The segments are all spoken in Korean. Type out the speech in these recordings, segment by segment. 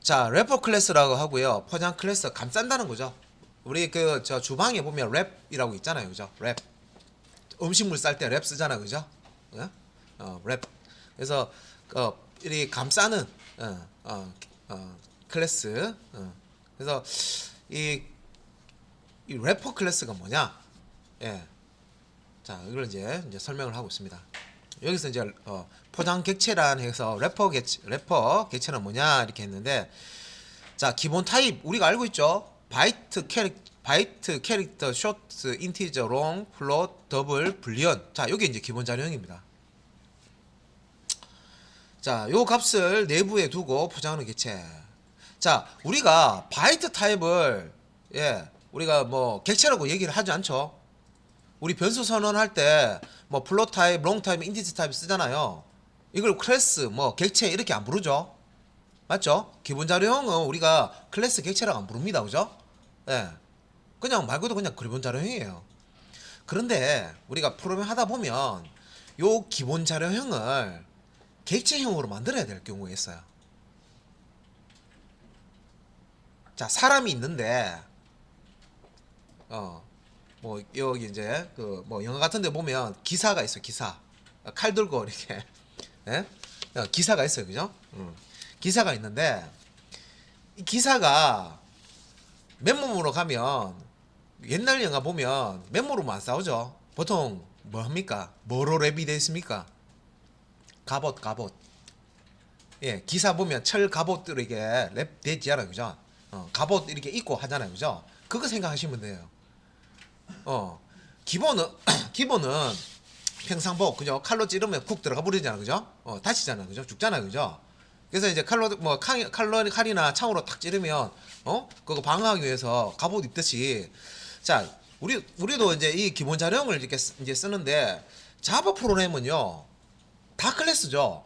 자, 래퍼 클래스라고 하고요. 포장 클래스 감싼다는 거죠. 우리 그 저 주방에 보면 랩이라고 있잖아요. 그죠? 랩. 음식물 쌀 때 랩 쓰잖아. 그죠? 랩. 그래서 이 감싸는 클래스. 그래서 이, 이 래퍼 클래스가 뭐냐? 예. 자, 이걸 이제 설명을 하고 있습니다. 여기서 이제 포장 객체란 해서 래퍼 객체는 뭐냐 이렇게 했는데, 자, 기본 타입 우리가 알고 있죠. 바이트 캐릭터 쇼트 인티저 롱 플롯 더블 불리언. 자, 요게 이제 기본 자료형입니다. 자, 요 값을 내부에 두고 포장하는 객체. 자, 우리가 바이트 타입을 우리가 뭐 객체라고 얘기를 하지 않죠. 우리 변수 선언할 때 뭐 플롯 타입, 롱 타입, 인티저 타입 쓰잖아요. 이걸 클래스, 뭐 객체 이렇게 안 부르죠. 맞죠? 기본 자료형은 우리가 클래스 객체라고 안 부릅니다. 그죠? 예. 그냥 말 그대로 그냥 기본 자료형이에요. 그런데 우리가 프로그램 하다 보면 요 기본 자료형을 객체형으로 만들어야 될 경우가 있어요. 자, 사람이 있는데 뭐 여기 이제 그 뭐 영화 같은 데 보면 기사가 있어. 기사. 칼 들고 이렇게 예? 기사가 있어요. 그죠? 기사가 있는데 이 기사가 맨몸으로 가면 옛날 영화 보면 맨몸으로만 안 싸우죠. 보통 뭐 합니까? 뭐로 랩이 돼 있습니까? 갑옷. 예, 기사 보면 철 갑옷들 이게 랩 되지않아요. 그죠? 갑옷 이렇게 입고 하잖아요. 그죠? 그거 생각하시면 돼요. 기본은 기본은 평상복. 그죠? 칼로 찌르면 쿡 들어가 버리잖아. 그죠? 다치잖아. 그죠? 죽잖아. 그죠? 그래서 이제 칼이나 창으로 탁 찌르면 그거 방어하기 위해서 갑옷 입듯이, 자, 우리도 이제 이 기본 자료형을 이렇게 이제 쓰는데, 자바 프로그램은요 다 클래스죠.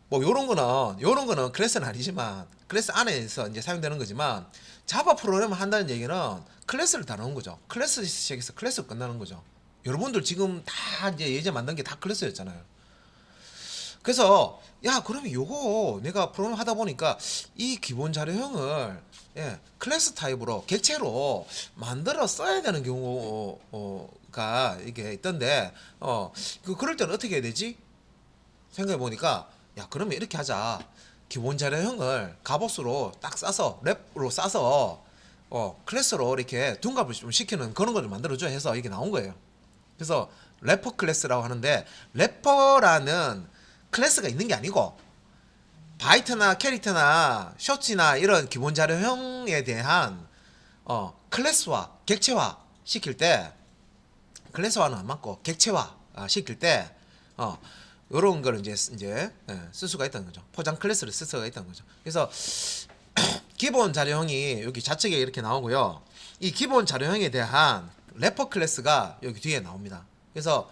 뭐 요런 거는 클래스는 아니지만 클래스 안에서 이제 사용되는 거지만, 자바 프로그램을 한다는 얘기는 클래스를 다루는 거죠. 클래스 시작해서 클래스 끝나는 거죠. 여러분들 지금 다 이제 예전 만든 게 다 클래스였잖아요. 그래서 야, 그러면 요거 내가 프로그램 하다 보니까 이 기본 자료형을 클래스 타입으로 객체로 만들어 써야 되는 경우가 이게 있던데, 그럴 때는 어떻게 해야 되지? 생각해 보니까, 야, 그러면 이렇게 하자. 기본 자료형을 갑옷으로 딱 싸서 랩으로 싸서 클래스로 이렇게 둔갑을 좀 시키는 그런 걸 좀 만들어줘 해서 이게 나온 거예요. 그래서 래퍼 클래스라고 하는데, 래퍼라는 클래스가 있는 게 아니고 바이트나 캐릭터나 쇼츠나 이런 기본 자료형에 대한 클래스화, 객체화 시킬 때, 클래스화는 안 맞고 객체화 시킬 때 요런 거를 이제 쓸 수가 있다는 거죠. 포장 클래스를 쓸 수가 있다는 거죠. 그래서 기본 자료형이 여기 좌측에 이렇게 나오고요. 이 기본 자료형에 대한 래퍼 클래스가 여기 뒤에 나옵니다. 그래서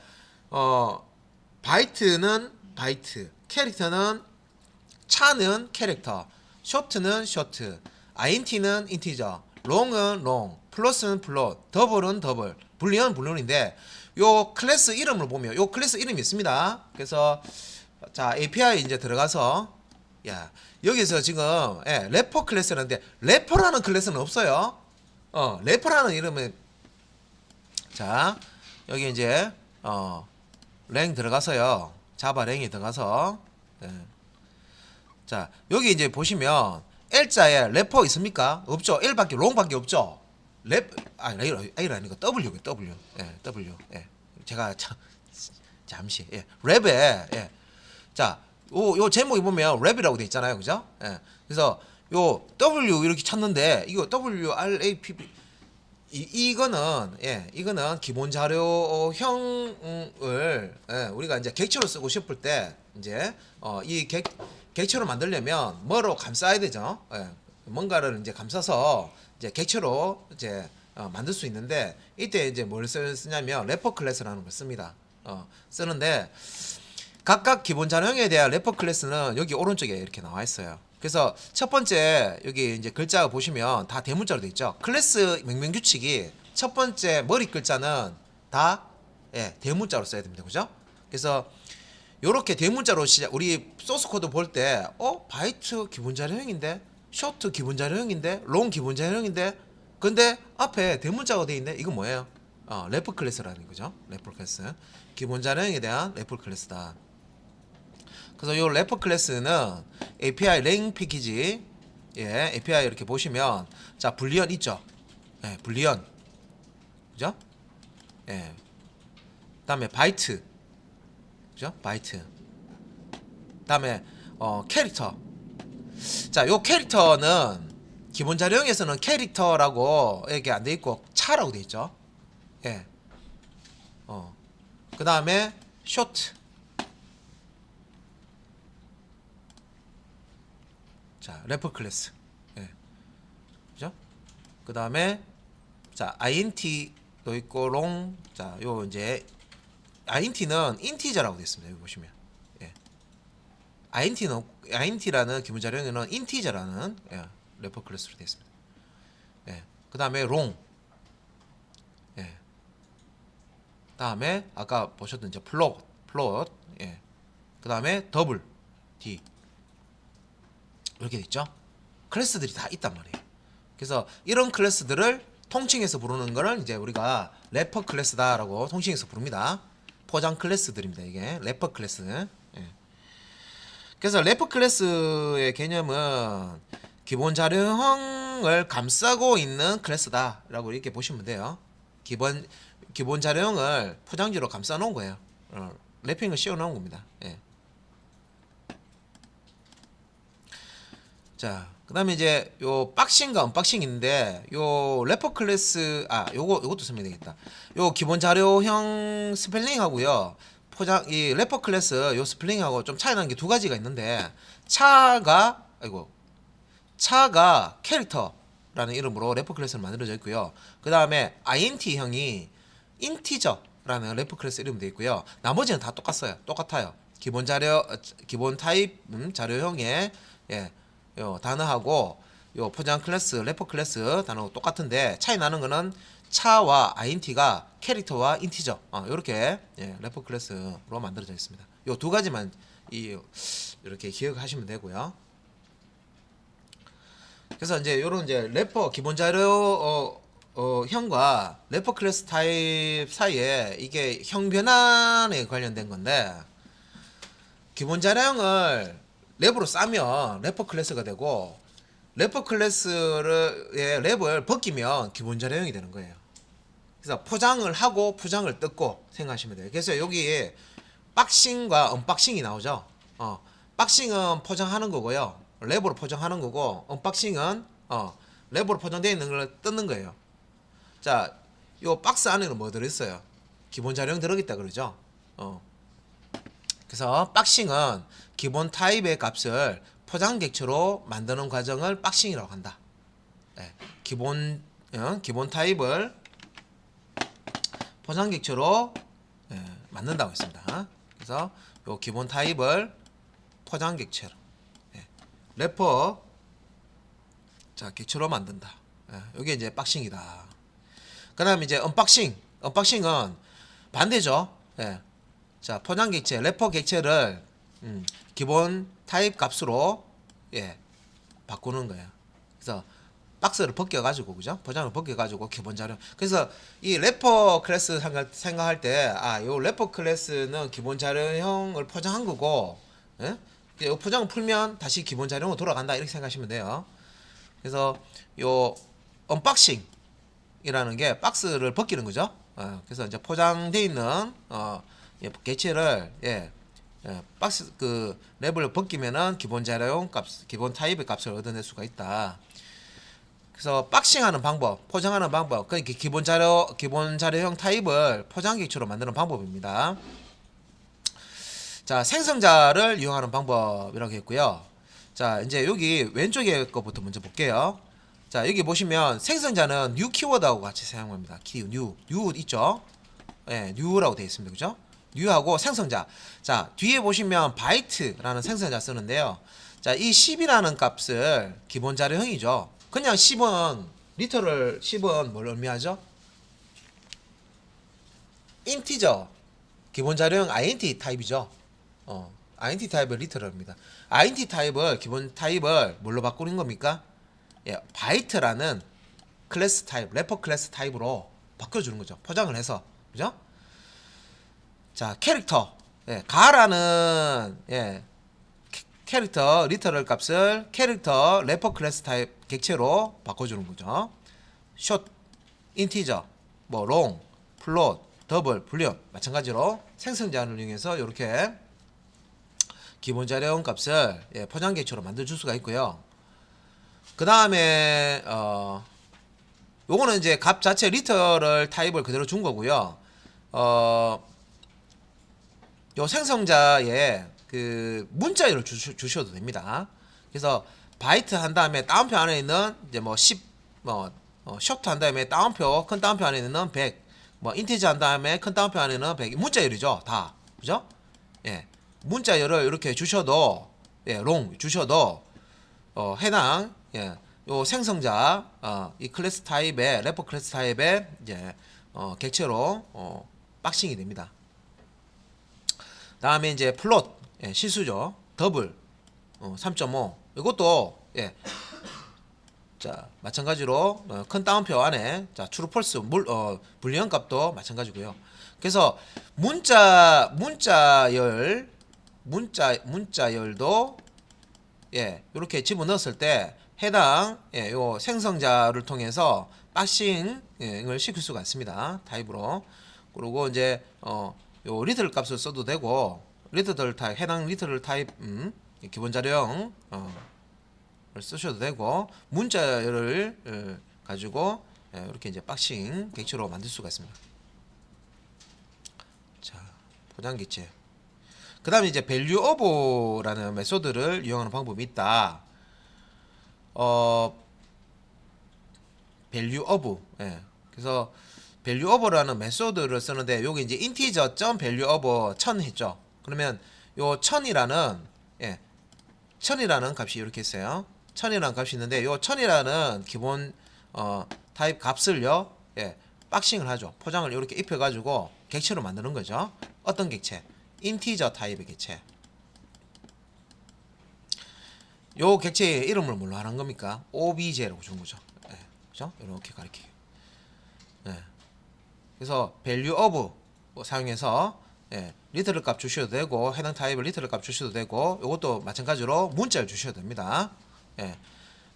바이트는 바이트, 캐릭터는 차는 캐릭터, 쇼트는 쇼트, INT는 인티저, 롱은 롱, 플러스는 플롯, 더블은 더블, 불리언은 불리언인데, 요 클래스 이름을 보면 요 클래스 이름이 있습니다. 그래서 자, API 이제 들어가서 여기서 지금 래퍼 클래스라는데, 래퍼라는 클래스는 없어요. 래퍼라는 이름은, 자, 여기 이제 랭 들어가서요. 자바 랭이 들어가서 자, 여기 이제 보시면 L자에 래퍼 있습니까? 없죠. L밖에 롱밖에 없죠. L 아니고 W. W. 제가 잠시 랩에 자, 요 제목이 보면 랩이라고 돼 있잖아요. 그죠? 그래서 요 W 이렇게 찾는데, 이거 WRAPP 이거는 기본 자료형을 우리가 이제 객체로 쓰고 싶을 때, 이제 이 객체로 만들려면 뭐로 감싸야 되죠? 뭔가를 이제 감싸서 이제 객체로 이제 만들 수 있는데, 이때 이제 뭘 쓰냐면 래퍼 클래스라는 걸 씁니다. 쓰는데, 각각 기본 자료형에 대한 래퍼 클래스는 여기 오른쪽에 이렇게 나와 있어요. 그래서 첫 번째 여기 이제 글자 보시면 다 대문자로 돼 있죠. 클래스 명명 규칙이 첫 번째 머리 글자는 다 대문자로 써야 됩니다. 그죠? 그래서 요렇게 대문자로 시작, 우리 소스 코드 볼 때 바이트 기본 자료형인데, 쇼트 기본 자료형인데, 롱 기본 자료형인데, 근데 앞에 대문자가 돼 있네. 이건 뭐예요? 레퍼 클래스라는 거죠. 레퍼 클래스. 기본 자료형에 대한 레퍼 클래스다. 그래서 요 레퍼 클래스는 API 랭 패키지, 예, API 이렇게 보시면 자, 불리언 있죠. 예, 불리언. 그죠? 예. 그다음에 바이트. 그죠? 바이트. 그다음에 캐릭터. 자, 요 캐릭터는 기본 자료형에서는 캐릭터라고 이렇게 안 돼 있고 차라고 돼 있죠. 예. 그다음에 쇼트. 자, 레퍼 클래스. 예. 그죠? 그다음에 자, int도 있고 롱. 자, 요 이제 int는 인티저라고 되어 있습니다. 여기 보시면. 예. int라는 기본 자료에는 인티저라는, 예, 레퍼 클래스로 되어 있습니다. 예. 그다음에 롱. 예. 그다음에 아까 보셨던 이제 플롯. 예. 그다음에 더블 D. 이렇게 돼 있죠. 클래스들이 다 있단 말이에요. 그래서 이런 클래스들을 통칭해서 부르는 거를 이제 우리가 래퍼 클래스다라고 통칭해서 부릅니다. 포장 클래스들입니다. 이게 래퍼 클래스. 예. 그래서 래퍼 클래스의 개념은 기본 자료형을 감싸고 있는 클래스다라고 이렇게 보시면 돼요. 기본 자료형을 포장지로 감싸 놓은 거예요. 래핑을 씌워 놓은 겁니다. 예. 자, 그다음에 이제 요 박싱과 언박싱인데, 요 래퍼 클래스, 요것도 설명되겠다. 요 기본 자료형 스펠링하고요, 이 래퍼 클래스 요 스펠링하고 좀 차이 나는 게 두 가지가 있는데, 차가 캐릭터라는 이름으로 래퍼 클래스를 만들어져 있고요. 그다음에 int 형이 인티저라는 래퍼 클래스 이름이 되어 있고요. 나머지는 다 똑같아요. 기본 타입 자료형의, 예, 요 단어하고 요 포장 클래스, 래퍼 클래스 단어가 똑같은데, 차이 나는 거는 차와 int가 캐릭터와 인티저, 요렇게, 예, 래퍼 클래스로 만들어져 있습니다. 요 두 가지만 이렇게 기억하시면 되고요. 그래서 이제 요런 이제 래퍼 기본 자료 형과 래퍼 클래스 타입 사이에 이게 형 변환에 관련된 건데, 기본 자료형을 랩으로 싸면 래퍼 클래스가 되고, 래퍼 클래스의 랩을 벗기면 기본 자료형이 되는 거예요. 그래서 포장을 하고 포장을 뜯고 생각하시면 돼요. 그래서 여기 박싱과 언박싱이 나오죠. 박싱은 포장하는 거고요, 랩으로 포장하는 거고, 언박싱은 랩으로 포장되어 있는 걸 뜯는 거예요. 자, 요 박스 안에는 뭐 들어있어요? 기본 자료형 들어있다 그러죠. 그래서 박싱은 기본 타입의 값을 포장 객체로 만드는 과정을 박싱이라고 한다. 예, 기본 타입을 포장 객체로, 예, 만든다고 했습니다. 그래서 요 기본 타입을 포장 객체로, 예, 래퍼 객체로 만든다. 예, 이게 이제 박싱이다. 그다음에 이제 언박싱은 반대죠. 예. 자, 포장 객체, 래퍼 객체를 기본 타입 값으로, 예, 바꾸는 거예요. 그래서 박스를 벗겨가지고, 그죠? 포장을 벗겨가지고 기본 자료. 그래서 이 래퍼 클래스 생각할 때, 요 래퍼 클래스는 기본 자료형을 포장한 거고, 예? 이 포장을 풀면 다시 기본 자료형으로 돌아간다, 이렇게 생각하시면 돼요. 그래서 요 언박싱이라는 게 박스를 벗기는 거죠. 그래서 이제 포장되어 있는 객체를, 박스 랩을 벗기면은 기본 자료용 값, 기본 타입의 값을 얻어낼 수가 있다. 그래서 박싱하는 방법, 포장하는 방법, 그러니까 기본 자료형 타입을 포장 객체로 만드는 방법입니다. 자, 생성자를 이용하는 방법이라고 했고요. 자, 이제 여기 왼쪽에 거부터 먼저 볼게요. 자, 여기 보시면 생성자는 new 키워드하고 같이 사용합니다. new 있죠? 예, new라고 되어 있습니다. 그죠? new하고 생성자. 자, 뒤에 보시면 바이트라는 생성자 쓰는데요. 자, 이 10이라는 값을 기본 자료형이죠. 그냥 10은 리터럴 10은 뭘 의미하죠? 인티저. 기본 자료형 int 타입이죠. int 타입을 리터럴입니다. int 타입을 기본 타입을 뭘로 바꾸는 겁니까? 예, 바이트라는 클래스 타입, 래퍼 클래스 타입으로 바꿔주는 거죠. 포장을 해서, 그죠? 자, 캐릭터, 예, 가라는 캐릭터 리터럴 값을 캐릭터 래퍼 클래스 타입 객체로 바꿔주는 거죠. 숏, 인티저, 뭐 롱, 플롯, 더블, 불리언 마찬가지로 생성자를 이용해서 이렇게 기본 자료형 값을 포장 객체로 만들어 줄 수가 있고요. 그 다음에 요거는 이제 값 자체 리터럴 타입을 그대로 준 거고요. 요 생성자에 그 문자열을 주셔도 됩니다. 그래서 바이트 한 다음에 따옴표 안에 있는 이제 뭐 10, 쇼트 한 다음에 따옴표, 큰 따옴표 안에 있는 100, 뭐 인티저 한 다음에 큰 따옴표 안에 있는 100, 문자열이죠, 다. 그죠? 예. 문자열을 이렇게 주셔도, 롱 주셔도, 해당, 요 생성자, 이 클래스 타입의, 래퍼 클래스 타입의, 이제, 객체로, 박싱이 됩니다. 다음에 이제 플롯, 실수죠. 더블, 3.5. 이것도, 자, 마찬가지로, 큰 따옴표 안에, 자, true, false, 불리한 값도 마찬가지고요. 그래서, 문자열도, 이렇게 집어넣었을 때, 해당, 요 생성자를 통해서 박싱을 시킬 수가 있습니다. 타입으로. 그리고 이제, 요 리틀 값을 써도 되고 리틀 타입 해당 리틀 타입 기본 자료형 쓰셔도 되고 문자를 가지고 이렇게 이제 박싱 객체로 만들 수가 있습니다. 자, 포장 객체. 그다음에 이제 value of라는 메소드를 이용하는 방법이 있다. value of. 그래서 value of라는 메소드를 쓰는데 여기 이제 integer.value of 1000 했죠. 그러면 요 1000이라는 값이 이렇게 있어요. 1000이라는 값이 있는데 요 1000이라는 기본 타입 값을요. 박싱을 하죠. 포장을 이렇게 입혀 가지고 객체로 만드는 거죠. 어떤 객체? integer 타입의 객체. 요 객체의 이름을 뭘로 하는 겁니까? obj라고 주는 거죠. 그죠? 이렇게 가리키게. 그래서 value of 사용해서 리터럴 값 주셔도 되고 해당 타입을 리터럴 값 주셔도 되고 이것도 마찬가지로 문자를 주셔도 됩니다.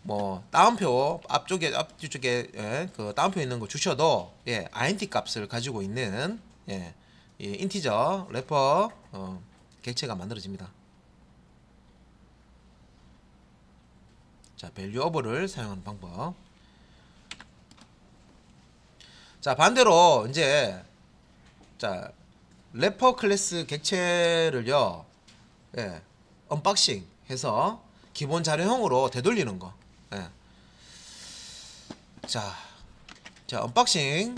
뭐 따옴표 앞뒤쪽에 그 따옴표 있는 거 주셔도 int 값을 가지고 있는 이 인티저 래퍼 객체가 만들어집니다. 자, value of를 사용하는 방법. 자, 반대로 이제 자, 래퍼 클래스 객체를요. 언박싱 해서 기본 자료형으로 되돌리는 거. 자, 언박싱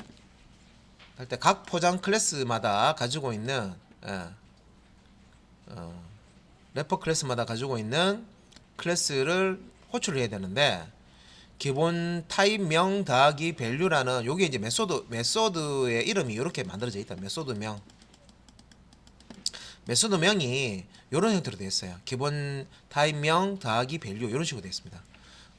할 때 각 포장 클래스마다 가지고 있는 래퍼 클래스마다 가지고 있는 클래스를 호출을 해야 되는데 기본 타입명 더하기 value라는 요게 이제 메소드의 이름이 이렇게 만들어져 있다. 메소드명이 이런 형태로 되어 있어요. 기본 타입명 더하기 value 이런 식으로 되어 있습니다.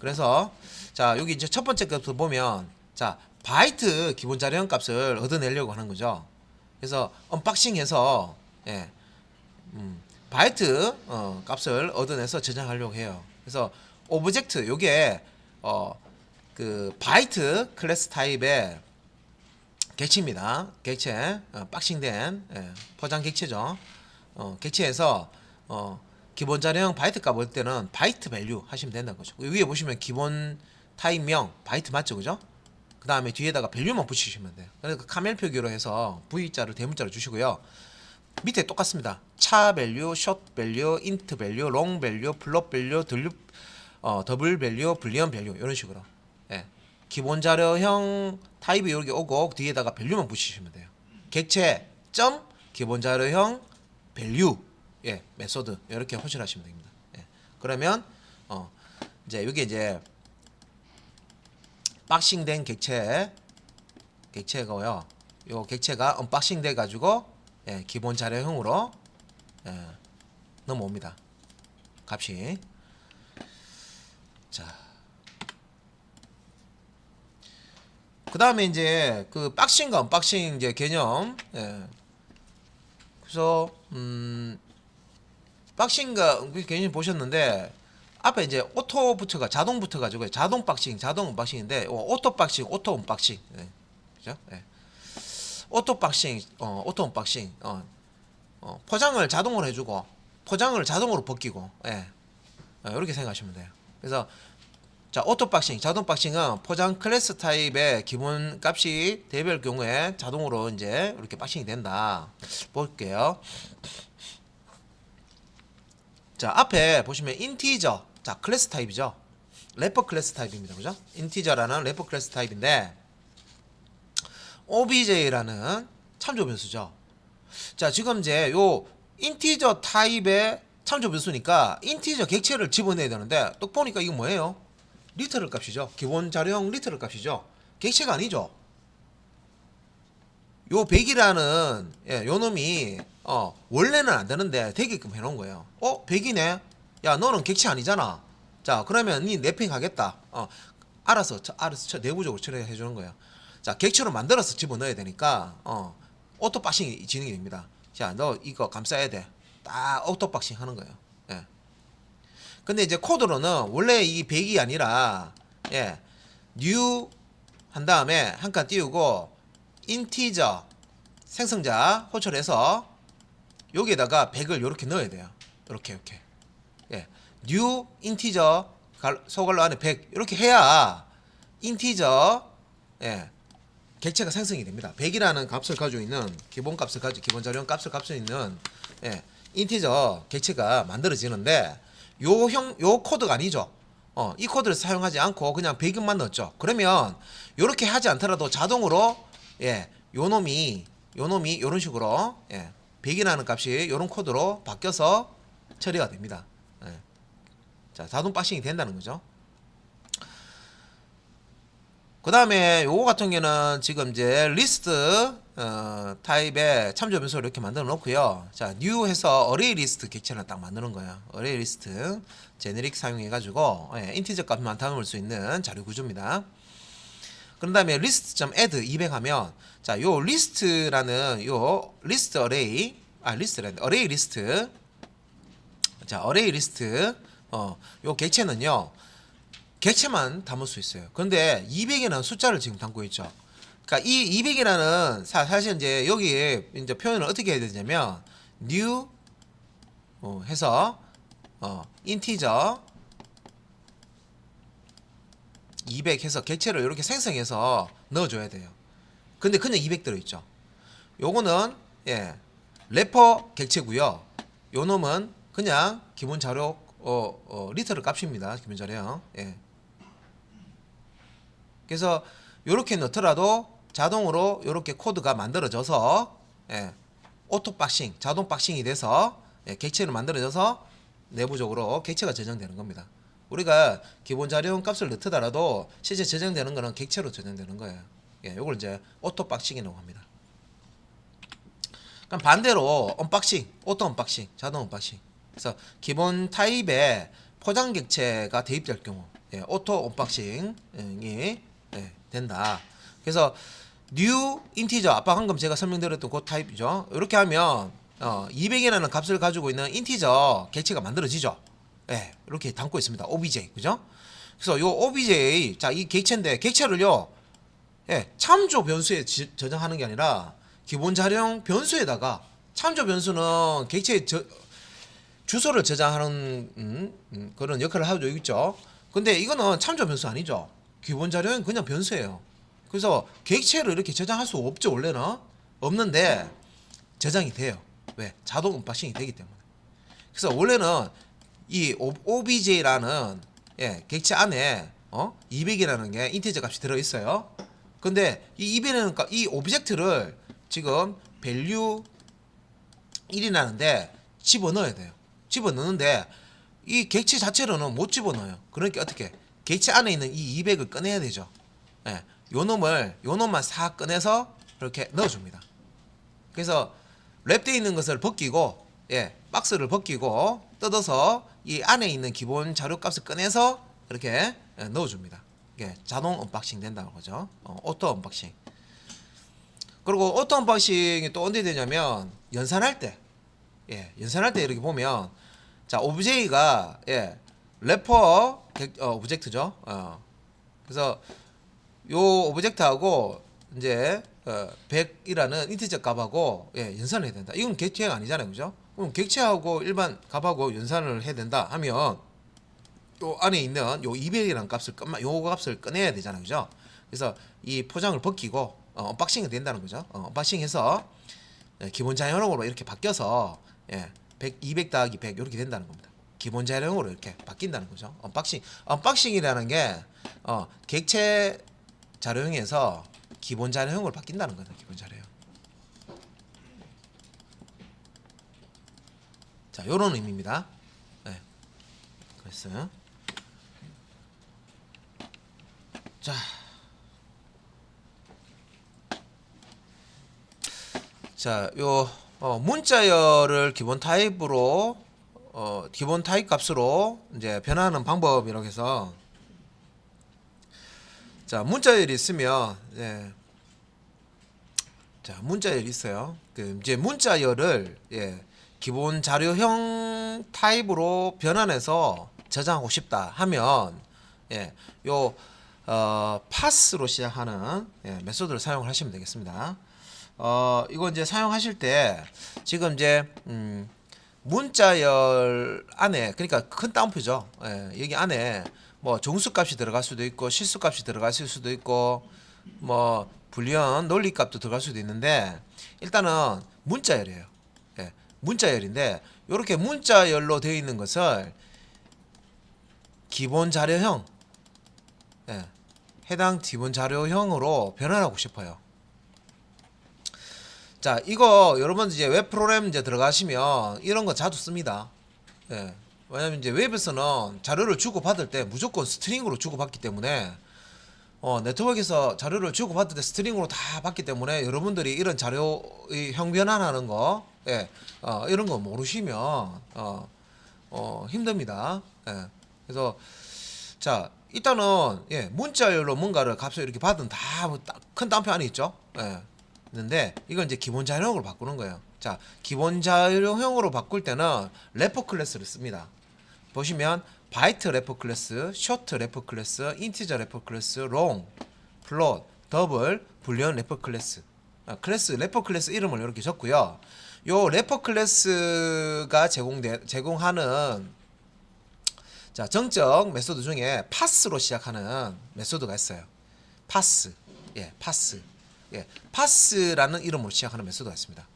그래서 자, 여기 이제 첫 번째 것부터 보면 자, 바이트 기본 자료형 값을 얻어내려고 하는 거죠. 그래서 언박싱해서 바이트 값을 얻어내서 저장하려고 해요. 그래서 오브젝트 요게 그 바이트 클래스 타입의 객체입니다. 객체 박싱된 포장 객체죠. 객체에서 기본 자료형 바이트 값 올 때는 바이트 밸류 하시면 된다는 거죠. 위에 보시면 기본 타입명 바이트 맞죠, 그죠? 그 다음에 뒤에다가 밸류만 붙이시면 돼요. 그래서 카멜 표기로 해서 V자를 대문자로 주시고요. 밑에 똑같습니다. 차 밸류, 숏 밸류, 인트 밸류, 롱 밸류, 플롯 밸류, 더블 밸류, 불리언 밸류 이런 식으로 기본 자료형 타입이 이렇게 오고 뒤에다가 밸류만 붙이시면 돼요. 객체 점 기본 자료형 밸류 메소드 이렇게 호출하시면 됩니다. 그러면 이제 여기 이제 박싱된 객체고요. 요 객체가 언박싱 돼 가지고 기본 자료형으로 넘어옵니다. 값이. 자, 그 다음에 이제 그 박싱과 언박싱 이제 개념. 예. 그래서 박싱과 개념 보셨는데 앞에 이제 오토부터가 자동 붙어가지고 자동 박싱, 자동 언박싱인데 오토 박싱, 오토 언박싱. 예. 그죠? 예. 오토 박싱, 오토 언박싱. 포장을 자동으로 해주고 포장을 자동으로 벗기고. 예. 이렇게 생각하시면 돼요. 그래서 자, 오토 박싱, 자동 박싱은 포장 클래스 타입의 기본 값이 대별 경우에 자동으로 이제 이렇게 박싱이 된다. 볼게요. 자, 앞에 보시면 인티저. 자, 클래스 타입이죠. 래퍼 클래스 타입입니다. 그죠? 인티저라는 래퍼 클래스 타입인데 OBJ라는 참조 변수죠. 자, 지금 이제 요 인티저 타입의 참조 변수니까 인티저 객체를 집어내야 되는데 또 보니까 이거 뭐예요? 리터럴 값이죠. 기본 자료형 리터럴 값이죠. 객체가 아니죠. 요 100이라는 요 놈이 원래는 안 되는데 되게끔 해놓은 거예요. 100이네. 야, 너는 객체 아니잖아. 자, 그러면 니 랩핑 하겠다. 알아서 내부적으로 처리해 주는 거예요. 자, 객체로 만들어서 집어넣어야 되니까 오토 박싱이 진행이 됩니다. 자, 너 이거 감싸야 돼. 딱 오토 박싱 하는 거예요. 예. 근데 이제 코드로는 원래 이 100이 아니라 new 한 다음에 한 칸 띄우고 인티저 생성자 호출해서 여기에다가 100을 이렇게 넣어야 돼요. 이렇게 new 인티저 소괄호 안에 100 이렇게 해야 인티저 객체가 생성이 됩니다. 100이라는 값을 가지고 있는 기본 자료형 값을 가지고 있는 인티저 객체가 만들어지는데 요 코드가 아니죠. 이 코드를 사용하지 않고 그냥 배경만 넣었죠. 그러면 요렇게 하지 않더라도 자동으로 요 놈이 요런 식으로 100이라는 값이 요런 코드로 바뀌어서 처리가 됩니다. 자, 자동 박싱이 된다는 거죠. 그 다음에 요거 같은 경우는 지금 이제 리스트 타입의 참조 변수를 이렇게 만들어 놓고요. 자, new 해서 어레이 리스트 객체를 딱 만드는 거예요. 어레이 리스트 제네릭 사용해 가지고 인티저 값만 담을 수 있는 자료 구조입니다. 그런 다음에 list.add 200 하면 자, 요 리스트라는 요 리스트 어레이 어레이 리스트. 자, 어레이 리스트 요 객체는요. 객체만 담을 수 있어요. 그런데 200이라는 숫자를 지금 담고 있죠. 그러니까 이 200이라는 사실 이제 여기에 이제 표현을 어떻게 해야 되냐면 new 해서 인티저 200 해서 객체를 이렇게 생성해서 넣어줘야 돼요. 근데 그냥 200 들어있죠. 요거는 래퍼 객체고요. 요 놈은 그냥 기본 자료 리터럴 값입니다. 기본 자료. 그래서 요렇게 넣더라도 자동으로 요렇게 코드가 만들어져서 오토 박싱, 자동 박싱이 돼서 객체를 만들어져서 내부적으로 객체가 저장되는 겁니다. 우리가 기본 자료형 값을 넣더라도 실제 저장되는 거는 객체로 저장되는 거예요. 요걸 이제 오토 박싱이라고 합니다. 그럼 반대로 언박싱, 오토 언박싱, 자동 언박싱. 그래서 기본 타입의 포장 객체가 대입될 경우 오토 언박싱이 된다. 그래서 new 인티저 아까 방금 제가 설명드렸던 그 타입이죠. 이렇게 하면 200이라는 값을 가지고 있는 인티저 객체가 만들어지죠. 이렇게 담고 있습니다. OBJ 그죠? 그래서 요 OBJ 자, 이 객체인데 객체를요 참조 변수에 저장하는 게 아니라 기본 자료형 변수에다가 참조 변수는 객체의 주소를 저장하는 그런 역할을 하고 있죠. 근데 이거는 참조 변수 아니죠. 기본 자료는 그냥 변수예요. 그래서 객체를 이렇게 저장할 수 없죠. 원래는 없는데 저장이 돼요. 왜? 자동 언박싱이 되기 때문에. 그래서 원래는 이 OBJ라는 객체 안에 200이라는 게 인티저 값이 들어 있어요. 근데 이 200이라는 이 오브젝트를 지금 value 1이라는데 집어넣어야 돼요. 집어넣는데 이 객체 자체로는 못 집어넣어요. 그러니까 어떻게? 객체 안에 있는 이 200을 꺼내야 되죠. 요 놈만 싹 꺼내서 이렇게 넣어줍니다. 그래서 랩되어 있는 것을 벗기고 예, 박스를 벗기고 뜯어서 이 안에 있는 기본 자료값을 꺼내서 이렇게 넣어줍니다. 이게 자동 언박싱 된다는 거죠. 오토 언박싱. 그리고 오토 언박싱이 또 언제 되냐면 연산할 때, 예, 연산할 때 이렇게 보면 자 오브제이가 예, 래퍼 오브젝트죠. 그래서 요 오브젝트하고 이제 100이라는 인티저 값하고 예, 연산을 해야 된다. 이건 객체가 아니잖아요, 그죠? 그럼 객체하고 일반 값하고 연산을 해야 된다 하면 요 안에 있는 요 200이라는 값을 요 값을 꺼내야 되잖아요, 그죠? 그래서 이 포장을 벗기고 언박싱이 된다는 거죠. 언박싱해서 기본 자연형으로 이렇게 바뀌어서 예, 100, 200 더하기 100 이렇게 된다는 겁니다. 기본 자연형으로 이렇게 바뀐다는 거죠. 언박싱이라는 게 객체 자료형에서 기본 자료형으로 바뀐다는 거죠. 기본 자료형. 자, 요런 의미입니다. 네. 그랬어요. 자, 요 문자열을 기본 타입으로 기본 타입 값으로 이제 변화하는 방법이라고 해서 자, 문자열이 있으면 자, 문자열이 있어요. 그 이제 문자열을 기본 자료형 타입으로 변환해서 저장하고 싶다 하면 요 파스로 시작하는 메소드를 사용을 하시면 되겠습니다. 이거 이제 사용하실 때 지금 이제 문자열 안에 그러니까 큰 따옴표죠. 여기 안에 뭐 정수값이 들어갈 수도 있고 실수값이 들어갈 수도 있고 뭐 불리언 논리값도 들어갈 수도 있는데 일단은 문자열이에요. 문자열인데 이렇게 문자열로 되어 있는 것을 기본 자료형 해당 기본 자료형으로 변환하고 싶어요. 자, 이거 여러분 이제 웹 프로그램 이제 들어가시면 이런 거 자주 씁니다. 왜냐면 이제 웹에서는 자료를 주고받을 때 무조건 스트링으로 주고받기 때문에 네트워크에서 자료를 주고받을 때 스트링으로 다 받기 때문에 여러분들이 이런 자료 형 변환하는 거 이런 거 모르시면 힘듭니다. 그래서 자 일단은 문자열로 뭔가를 값을 이렇게 받은 다 큰 따옴표 안에 있죠. 있는데 이걸 이제 기본 자료형으로 바꾸는 거예요. 자, 기본 자료형으로 바꿀 때는 래퍼 클래스를 씁니다. 보시면 바이트 래퍼 클래스, 쇼트 래퍼 클래스, 인티저 래퍼 클래스, 롱, 플롯, 더블, 불리언 래퍼 클래스. 래퍼 클래스 이름을 이렇게 적고요. 요 래퍼 클래스가 제공하는 자, 정적 메소드 중에 파스로 시작하는 메소드가 있어요. 파스. 파스. 파스라는 이름으로 시작하는 메소드가 있습니다.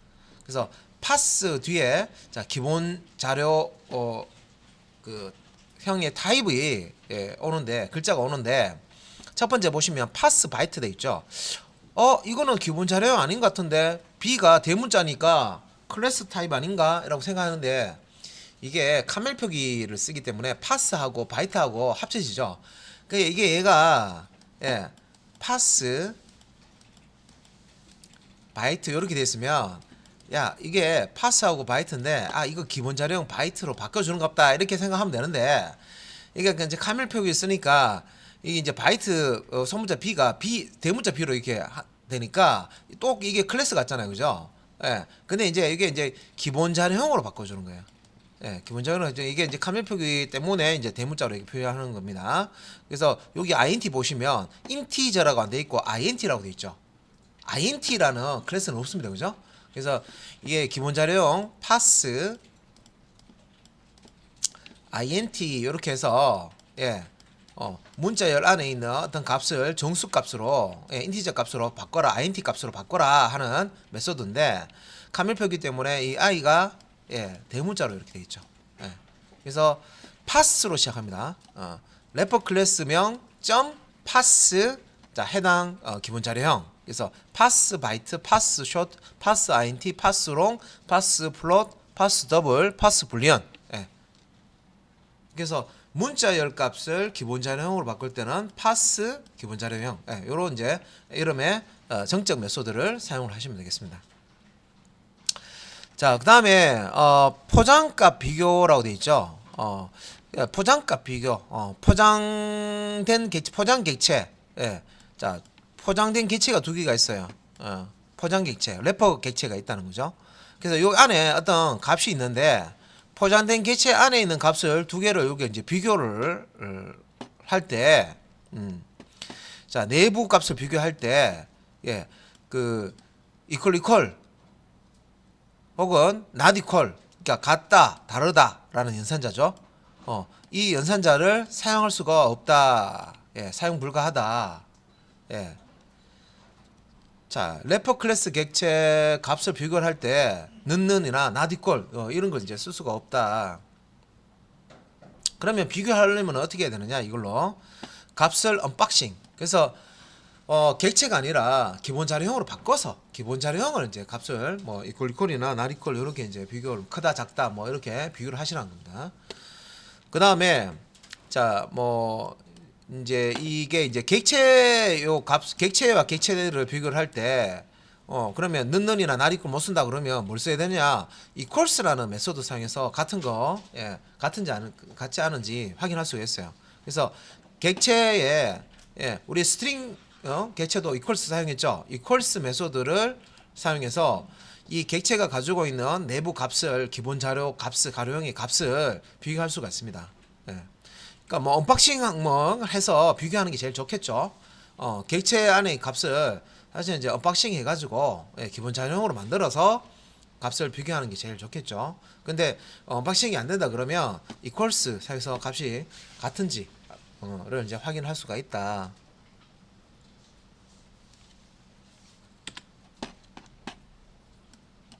그래서 파스 뒤에 자, 기본 자료 그 형의 타입이 오는데 글자가 오는데 첫 번째 보시면 파스 바이트 돼 있죠. 이거는 기본 자료형 아닌 것 같은데 B가 대문자니까 클래스 타입 아닌가? 라고 생각하는데 이게 카멜 표기를 쓰기 때문에 파스하고 바이트하고 합쳐지죠. 그러니까 이게 얘가 파스 바이트 이렇게 돼 있으면 야 이게 파스하고 바이트인데 이거 기본 자료형 바이트로 바꿔주는 갑다 이렇게 생각하면 되는데 이게 이제 카멜 표기 쓰니까 이게 이제 바이트 소문자 B가 대문자 B로 이렇게 되니까 또 이게 클래스 같잖아요, 그죠? 근데 이제 이게 이제 기본 자료형으로 바꿔주는 거예요. 기본 자료는 이게 이제 카멜 표기 때문에 이제 대문자로 이렇게 표현하는 겁니다. 그래서 여기 int 보시면 인티저라고 안 돼 있고 int라고 돼 있죠. int라는 클래스는 없습니다, 그죠? 그래서 이게 기본 자료형 파스 int 이렇게 해서 문자열 안에 있는 어떤 값을 정수 값으로 인티저 값으로 바꿔라 int 값으로 바꿔라 하는 메소드인데 카멜 표기 때문에 이 i가 대문자로 이렇게 되어 있죠. 그래서 파스로 시작합니다. 래퍼 클래스명 점 파스 자 해당 기본 자료형 그래서 파스 바이트, 파스 숏, 파스 int, 파스 롱, 파스 플롯, 파스 더블, 파스 불리언. 그래서 문자열 값을 기본 자료형으로 바꿀 때는 파스 기본 자료형 요런 이제 이름의 정적 메소드를 사용을 하시면 되겠습니다. 자, 그다음에 포장값 비교라고 돼 있죠. 포장값 비교. 포장된 객체, 포장 객체. 예. 자, 포장된 객체가 두 개가 있어요. 포장 객체, 래퍼 객체가 있다는 거죠. 그래서 요 안에 어떤 값이 있는데 포장된 객체 안에 있는 값을 두 개를 여기 이제 비교를 할 때, 자, 내부 값을 비교할 때, 예, 그 이퀄 혹은 not equal, 그러니까 같다, 다르다라는 연산자죠. 이 연산자를 사용할 수가 없다. 예, 사용 불가하다. 예. 자, 레퍼 클래스 객체 값을 비교를 할 때 는이나 not equal 이런 걸 이제 쓸 수가 없다. 그러면 비교하려면 어떻게 해야 되느냐? 이걸로 값을 언박싱. 그래서 객체가 아니라 기본 자료형으로 바꿔서 기본 자료형을 이제 값을 뭐 이퀄이나 not 이렇게 이제 비교를 크다 작다 뭐 이렇게 비교를 하시라는 겁니다. 그 다음에 자 뭐 이제 이게 이제 객체 요 값 객체와 객체를 비교를 할 때 그러면 는이나 not 못 쓴다 그러면 뭘 써야 되냐? equals라는 메소드 사용해서 같은 거 같지 않은지 확인할 수가 있어요. 그래서 객체에 우리 스트링 객체도 equals 사용했죠. equals 메소드를 사용해서 이 객체가 가지고 있는 내부 값을 기본 자료 값을 가료형의 값을 비교할 수가 있습니다. 예. 그러니까 뭐 언박싱 항목 해서 비교하는 게 제일 좋겠죠. 객체 안의 값을 사실 이제 언박싱 해가지고 기본 자료형으로 만들어서 값을 비교하는 게 제일 좋겠죠. 근데 언박싱이 안 된다 그러면 equals 사용해서 값이 같은지를 이제 확인할 수가 있다.